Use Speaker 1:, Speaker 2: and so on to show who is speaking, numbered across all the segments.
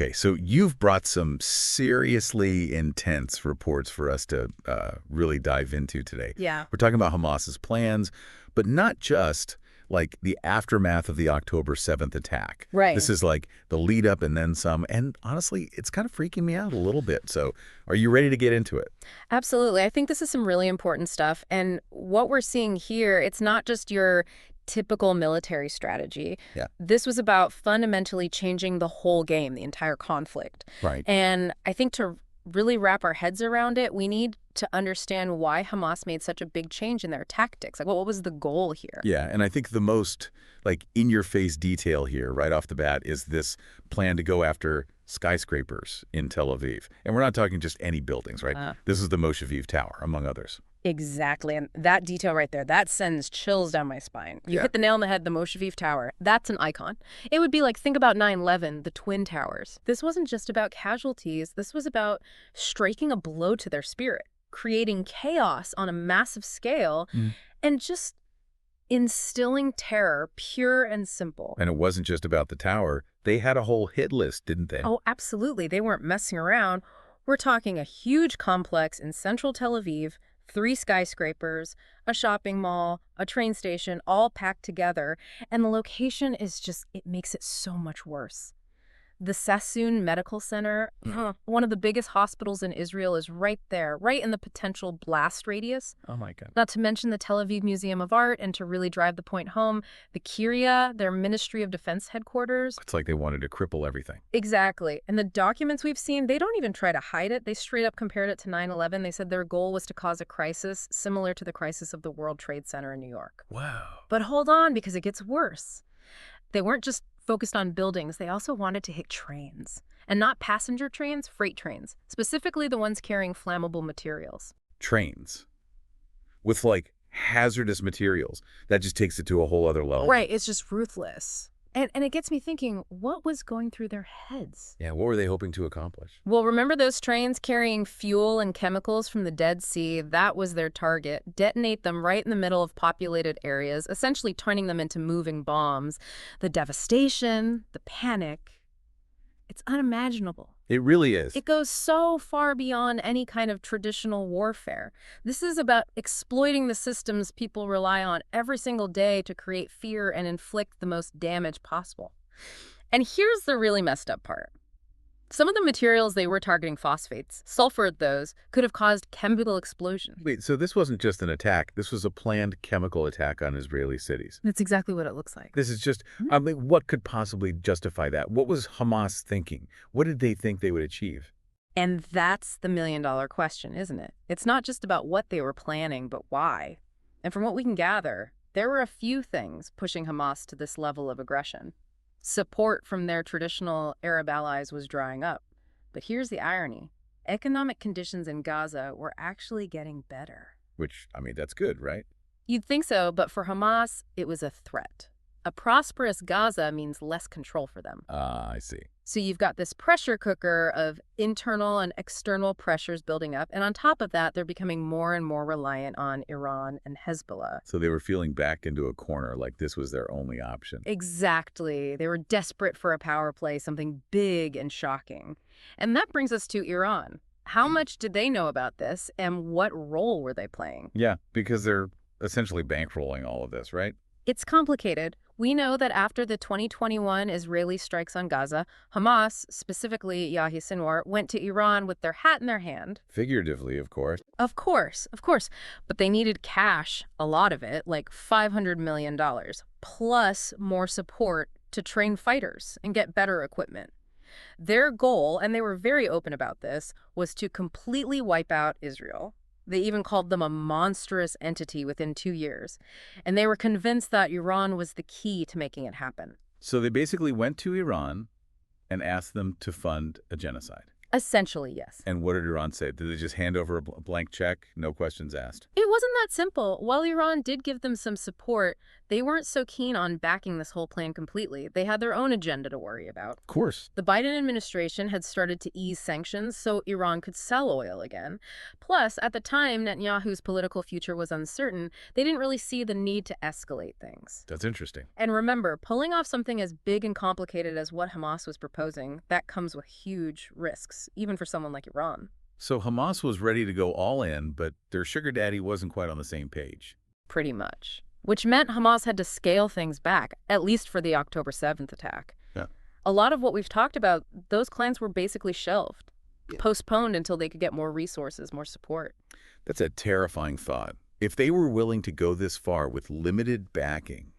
Speaker 1: Okay, so you've brought some seriously intense reports for us to really dive into today.
Speaker 2: Yeah.
Speaker 1: We're talking about Hamas's plans, but not just like the aftermath of the October 7th attack.
Speaker 2: Right.
Speaker 1: This is like the lead up and then some. And honestly, it's kind of freaking me out a little bit. So are you ready to get into it?
Speaker 2: Absolutely. I think this is some really important stuff. And what we're seeing here, it's not just your typical military strategy.
Speaker 1: Yeah.
Speaker 2: This was about fundamentally changing the whole game, the entire conflict.
Speaker 1: Right.
Speaker 2: And I think to really wrap our heads around it, we need to understand why Hamas made such a big change in their tactics. Like, what was the goal here?
Speaker 1: Yeah, and I think the most like in-your-face detail here right off the bat is this plan to go after skyscrapers in Tel Aviv. And we're not talking just any buildings, right? This is the Moshe Aviv Tower, among others.
Speaker 2: Exactly. And that detail right there, that sends chills down my spine. You hit the nail on the head, the Moshe Aviv Tower. That's an icon. It would be like, think about 9/11, the Twin Towers. This wasn't just about casualties. This was about striking a blow to their spirit, creating chaos on a massive scale, and just instilling terror, pure and simple.
Speaker 1: And it wasn't just about the tower. They had a whole hit list, didn't they?
Speaker 2: Oh, absolutely. They weren't messing around. We're talking a huge complex in central Tel Aviv, 3 skyscrapers, a shopping mall, a train station, all packed together. And the location is just, it makes it so much worse. The Sassoon Medical Center, one of the biggest hospitals in Israel, is right there, right in the potential blast radius.
Speaker 1: Oh, my God.
Speaker 2: Not to mention the Tel Aviv Museum of Art, and to really drive the point home, the Kiryat, their Ministry of Defense headquarters.
Speaker 1: It's like they wanted to cripple everything.
Speaker 2: Exactly. And the documents we've seen, they don't even try to hide it. They straight up compared it to 9/11. They said their goal was to cause a crisis similar to the crisis of the World Trade Center in New York.
Speaker 1: Wow.
Speaker 2: But hold on, because it gets worse. They weren't just focused on buildings. They also wanted to hit trains. And not passenger trains, freight trains. Specifically the ones carrying flammable materials.
Speaker 1: Trains. With, like, hazardous materials. That just takes it to a whole other level.
Speaker 2: Right. It's just ruthless. And it gets me thinking, what was going through their heads?
Speaker 1: Yeah, what were they hoping to accomplish?
Speaker 2: Well, remember those trains carrying fuel and chemicals from the Dead Sea? That was their target. Detonate them right in the middle of populated areas, essentially turning them into moving bombs. The devastation, the panic, it's unimaginable.
Speaker 1: It really is.
Speaker 2: It goes so far beyond any kind of traditional warfare. This is about exploiting the systems people rely on every single day to create fear and inflict the most damage possible. And here's the really messed up part. Some of the materials they were targeting, phosphates, sulfur those, could have caused chemical explosions.
Speaker 1: Wait, so this wasn't just an attack. This was a planned chemical attack on Israeli cities.
Speaker 2: That's exactly what it looks like.
Speaker 1: This is just, I mean, what could possibly justify that? What was Hamas thinking? What did they think they would achieve?
Speaker 2: And that's the million-dollar question, isn't it? It's not just about what they were planning, but why. And from what we can gather, there were a few things pushing Hamas to this level of aggression. Support from their traditional Arab allies was drying up. But here's the irony. Economic conditions in Gaza were actually getting better.
Speaker 1: Which, I mean, that's good, right?
Speaker 2: You'd think so, but for Hamas, it was a threat. A prosperous Gaza means less control for them.
Speaker 1: I see.
Speaker 2: So you've got this pressure cooker of internal and external pressures building up, and on top of that, they're becoming more and more reliant on Iran and Hezbollah.
Speaker 1: So they were feeling backed into a corner like this was their only option.
Speaker 2: Exactly. They were desperate for a power play, something big and shocking. And that brings us to Iran. How much did they know about this, and what role were they playing?
Speaker 1: Yeah, because they're essentially bankrolling all of this, right?
Speaker 2: It's complicated. We know that after the 2021 Israeli strikes on Gaza, Hamas, specifically Yahya Sinwar, went to Iran with their hat in their hand.
Speaker 1: Figuratively, of course.
Speaker 2: Of course. But they needed cash, a lot of it, like $500 million, plus more support to train fighters and get better equipment. Their goal, and they were very open about this, was to completely wipe out Israel. They even called them a monstrous entity within 2 years. And they were convinced that Iran was the key to making it happen.
Speaker 1: So they basically went to Iran and asked them to fund a genocide.
Speaker 2: Essentially, yes.
Speaker 1: And what did Iran say? Did they just hand over a blank check? No questions asked.
Speaker 2: It wasn't that simple. While Iran did give them some support, they weren't so keen on backing this whole plan completely. They had their own agenda to worry about.
Speaker 1: Of course.
Speaker 2: The Biden administration had started to ease sanctions so Iran could sell oil again. Plus, at the time Netanyahu's political future was uncertain, they didn't really see the need to escalate things.
Speaker 1: That's interesting.
Speaker 2: And remember, pulling off something as big and complicated as what Hamas was proposing, that comes with huge risks, even for someone like Iran.
Speaker 1: So Hamas was ready to go all in, but their sugar daddy wasn't quite on the same page.
Speaker 2: Pretty much. Which meant Hamas had to scale things back, at least for the October 7th attack.
Speaker 1: Yeah.
Speaker 2: A lot of what we've talked about, those plans were basically shelved, postponed until they could get more resources, more support.
Speaker 1: That's a terrifying thought. If they were willing to go this far with limited backing,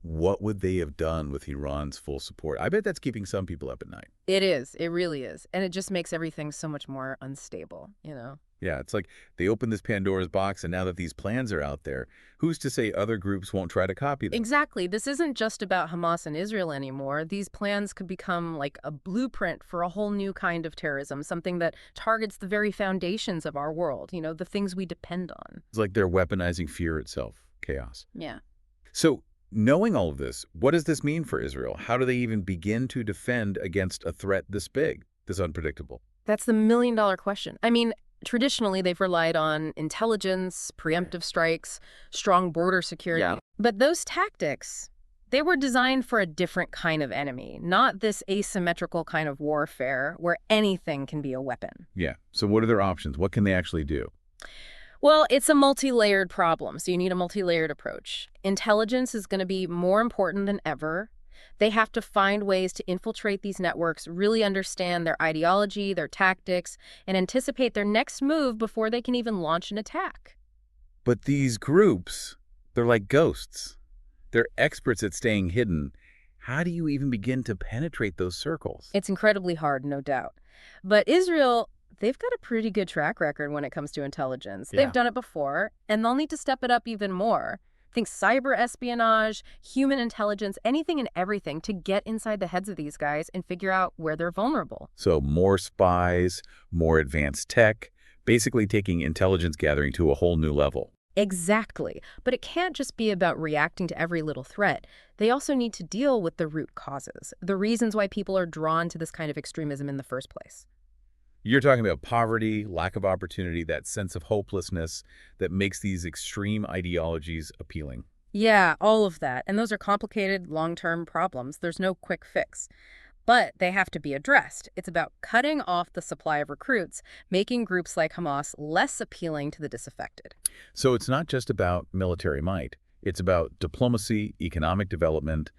Speaker 1: what would they have done with Iran's full support? I bet that's keeping some people up at night.
Speaker 2: It is. It really is. And it just makes everything so much more unstable, you know?
Speaker 1: Yeah, it's like they opened this Pandora's box, and now that these plans are out there, who's to say other groups won't try to copy them?
Speaker 2: Exactly. This isn't just about Hamas and Israel anymore. These plans could become like a blueprint for a whole new kind of terrorism, something that targets the very foundations of our world, you know, the things we depend on.
Speaker 1: It's like they're weaponizing fear itself, chaos.
Speaker 2: Yeah.
Speaker 1: So, knowing all of this, what does this mean for Israel? How do they even begin to defend against a threat this big, this unpredictable?
Speaker 2: That's the million-dollar question. I mean, traditionally, they've relied on intelligence, preemptive strikes, strong border security.
Speaker 1: Yeah.
Speaker 2: But those tactics, they were designed for a different kind of enemy, not this asymmetrical kind of warfare where anything can be a weapon.
Speaker 1: Yeah. So what are their options? What can they actually do?
Speaker 2: Well, it's a multi-layered problem, so you need a multi-layered approach. Intelligence is going to be more important than ever. They have to find ways to infiltrate these networks, really understand their ideology, their tactics, and anticipate their next move before they can even launch an attack.
Speaker 1: But these groups, they're like ghosts. They're experts at staying hidden. How do you even begin to penetrate those circles?
Speaker 2: It's incredibly hard, no doubt. But Israel, they've got a pretty good track record when it comes to intelligence.
Speaker 1: Yeah.
Speaker 2: They've done it before, and they'll need to step it up even more. Think cyber espionage, human intelligence, anything and everything to get inside the heads of these guys and figure out where they're vulnerable.
Speaker 1: So more spies, more advanced tech, basically taking intelligence gathering to a whole new level.
Speaker 2: Exactly. But it can't just be about reacting to every little threat. They also need to deal with the root causes, the reasons why people are drawn to this kind of extremism in the first place.
Speaker 1: You're talking about poverty, lack of opportunity, that sense of hopelessness that makes these extreme ideologies appealing.
Speaker 2: Yeah, all of that. And those are complicated, long-term problems. There's no quick fix. But they have to be addressed. It's about cutting off the supply of recruits, making groups like Hamas less appealing to the disaffected.
Speaker 1: So it's not just about military might. It's about diplomacy, economic development,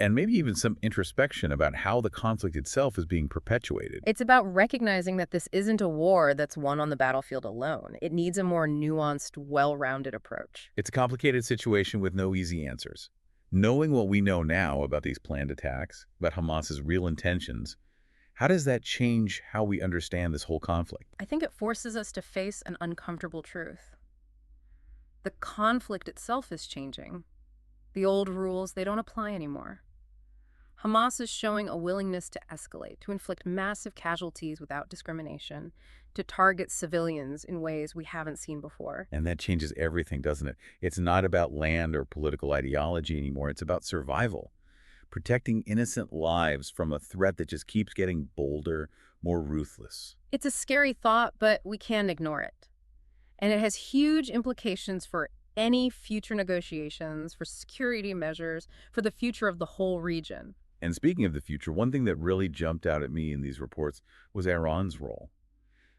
Speaker 1: and maybe even some introspection about how the conflict itself is being perpetuated.
Speaker 2: It's about recognizing that this isn't a war that's won on the battlefield alone. It needs a more nuanced, well-rounded approach.
Speaker 1: It's a complicated situation with no easy answers. Knowing what we know now about these planned attacks, about Hamas's real intentions, how does that change how we understand this whole conflict?
Speaker 2: I think it forces us to face an uncomfortable truth. The conflict itself is changing. The old rules, they don't apply anymore. Hamas is showing a willingness to escalate, to inflict massive casualties without discrimination, to target civilians in ways we haven't seen before.
Speaker 1: And that changes everything, doesn't it? It's not about land or political ideology anymore. It's about survival, protecting innocent lives from a threat that just keeps getting bolder, more ruthless.
Speaker 2: It's a scary thought, but we can't ignore it. And it has huge implications for any future negotiations, for security measures, for the future of the whole region.
Speaker 1: And speaking of the future, one thing that really jumped out at me in these reports was Iran's role.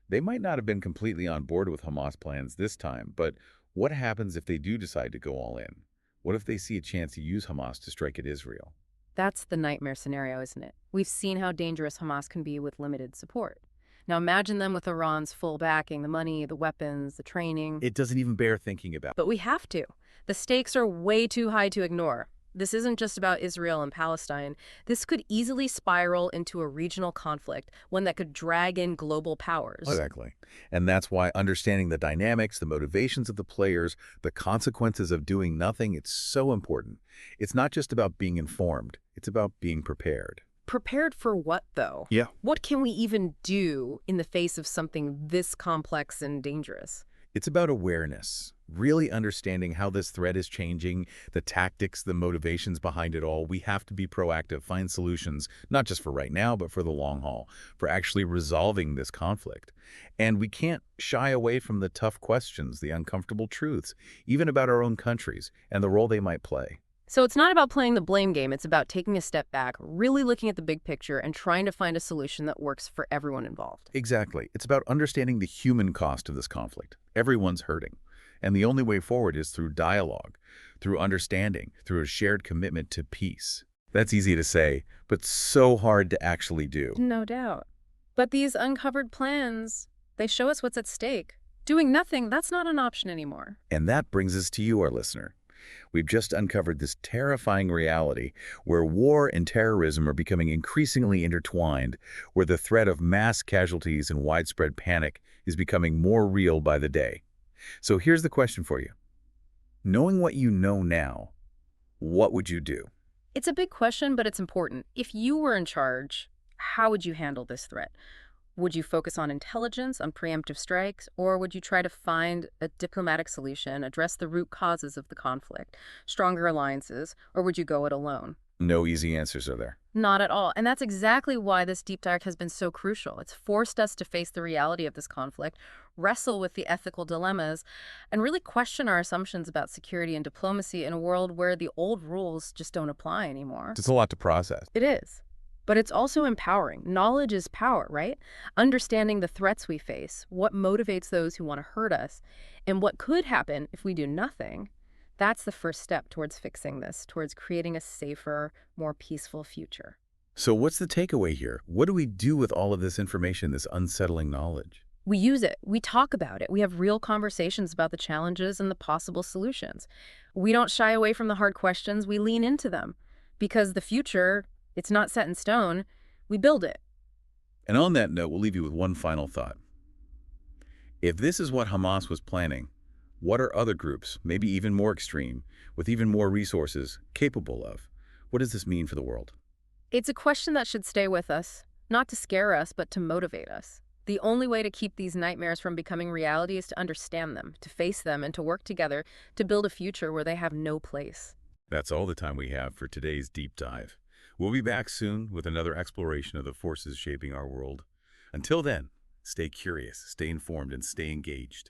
Speaker 1: They might not have been completely on board with Hamas plans this time, but what happens if they do decide to go all in? What if they see a chance to use Hamas to strike at Israel?
Speaker 2: That's the nightmare scenario, isn't it? We've seen how dangerous Hamas can be with limited support. Now imagine them with Iran's full backing, the money, the weapons, the training.
Speaker 1: It doesn't even bear thinking about.
Speaker 2: But we have to. The stakes are way too high to ignore. This isn't just about Israel and Palestine. This could easily spiral into a regional conflict, one that could drag in global powers.
Speaker 1: Exactly. And that's why understanding the dynamics, the motivations of the players, the consequences of doing nothing, it's so important. It's not just about being informed. It's about being prepared.
Speaker 2: Prepared for what, though?
Speaker 1: Yeah.
Speaker 2: What can we even do in the face of something this complex and dangerous?
Speaker 1: It's about awareness, really understanding how this threat is changing, the tactics, the motivations behind it all. We have to be proactive, find solutions, not just for right now, but for the long haul, for actually resolving this conflict. And we can't shy away from the tough questions, the uncomfortable truths, even about our own countries and the role they might play.
Speaker 2: So it's not about playing the blame game, it's about taking a step back, really looking at the big picture and trying to find a solution that works for everyone involved.
Speaker 1: Exactly. It's about understanding the human cost of this conflict. Everyone's hurting. And the only way forward is through dialogue, through understanding, through a shared commitment to peace. That's easy to say, but so hard to actually do.
Speaker 2: No doubt. But these uncovered plans, they show us what's at stake. Doing nothing, that's not an option anymore.
Speaker 1: And that brings us to you, our listener. We've just uncovered this terrifying reality where war and terrorism are becoming increasingly intertwined, where the threat of mass casualties and widespread panic is becoming more real by the day. So here's the question for you. Knowing what you know now, what would you do?
Speaker 2: It's a big question, but it's important. If you were in charge, how would you handle this threat? Would you focus on intelligence, on preemptive strikes, or would you try to find a diplomatic solution, address the root causes of the conflict, stronger alliances, or would you go it alone?
Speaker 1: No easy answers are there.
Speaker 2: Not at all. And that's exactly why this deep dive has been so crucial. It's forced us to face the reality of this conflict, wrestle with the ethical dilemmas, and really question our assumptions about security and diplomacy in a world where the old rules just don't apply anymore.
Speaker 1: It's a lot to process.
Speaker 2: It is. But it's also empowering. Knowledge is power, right? Understanding the threats we face, what motivates those who want to hurt us, and what could happen if we do nothing. That's the first step towards fixing this, towards creating a safer, more peaceful future.
Speaker 1: So what's the takeaway here? What do we do with all of this information, this unsettling knowledge?
Speaker 2: We use it. We talk about it. We have real conversations about the challenges and the possible solutions. We don't shy away from the hard questions. We lean into them. Because the future, it's not set in stone. We build it.
Speaker 1: And on that note, we'll leave you with one final thought. If this is what Hamas was planning, what are other groups, maybe even more extreme, with even more resources, capable of? What does this mean for the world?
Speaker 2: It's a question that should stay with us, not to scare us, but to motivate us. The only way to keep these nightmares from becoming reality is to understand them, to face them, and to work together to build a future where they have no place.
Speaker 1: That's all the time we have for today's deep dive. We'll be back soon with another exploration of the forces shaping our world. Until then, stay curious, stay informed, and stay engaged.